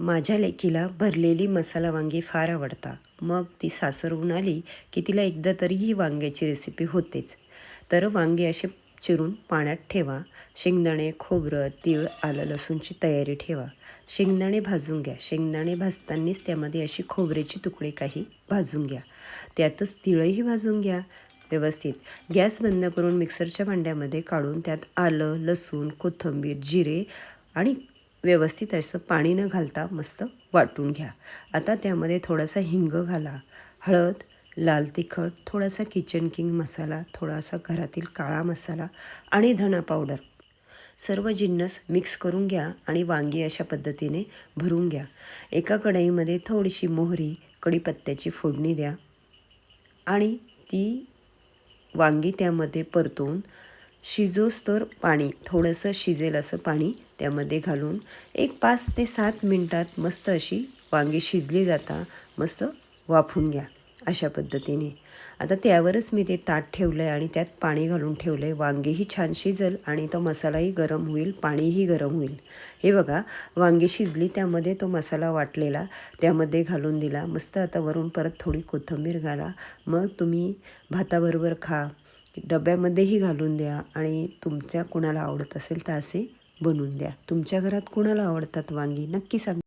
माझ्या लेकीला भरलेली मसाला वांगी फार आवडतात. मग ती सासरहून आली की तिला एकदा तरी ही वांग्याची रेसिपी होतेच. तर वांगे असे चिरून पाण्यात ठेवा. शेंगदाणे, खोबरं, तीळ, आलं लसूणची तयारी ठेवा. शेंगदाणे भाजून घ्या. शेंगदाणे भाजतानाच त्यामध्ये अशी खोबऱ्याची तुकडे काही भाजून घ्या. त्यातच तीळही भाजून घ्या व्यवस्थित. गॅस बंद करून मिक्सरच्या भांड्यामध्ये काढून त्यात आलं, लसूण, कोथिंबीर, जिरे आणि व्यवस्थित असं पाणी न घालता मस्त वाटून घ्या. आता त्यामध्ये थोडासा हिंग घाला, हळद, लाल तिखट, थोडासा किचन किंग मसाला, थोडासा घरातील काळा मसाला आणि धना पावडर. सर्व जिन्नस मिक्स करून घ्या आणि वांगी अशा पद्धतीने भरून घ्या. एका कढईमध्ये थोडीशी मोहरी, कढीपत्त्याची फोडणी द्या आणि ती वांगी त्यामध्ये परतून शिजोस्तर पाणी थोडंसं शिजेल असं पाणी त्यामध्ये घालून एक 5 ते 7 मिनटात मस्त अशी वांगी शिजली जाता मस्त वाफून घ्या अशा पद्धतीने. आता त्यावरच मी ते ताट ठेवलं आहे आणि त्यात पाणी घालून ठेवलं आहे. वांगीही छान शिजेल आणि तो मसालाही गरम होईल, पाणीही गरम होईल. हे बघा, वांगी शिजली, त्यामध्ये तो मसाला वाटलेला त्यामध्ये घालून दिला. मस्त आता वरून परत थोडी कोथिंबीर घाला. मग तुम्ही भाताबरोबर खा, डब्यामध्येही घालून द्या आणि तुमच्या कुणाला आवडत असेल तर असे बनवून द्या. तुमच्या घरात कुणाला आवडतात वांगी नक्की सांगा.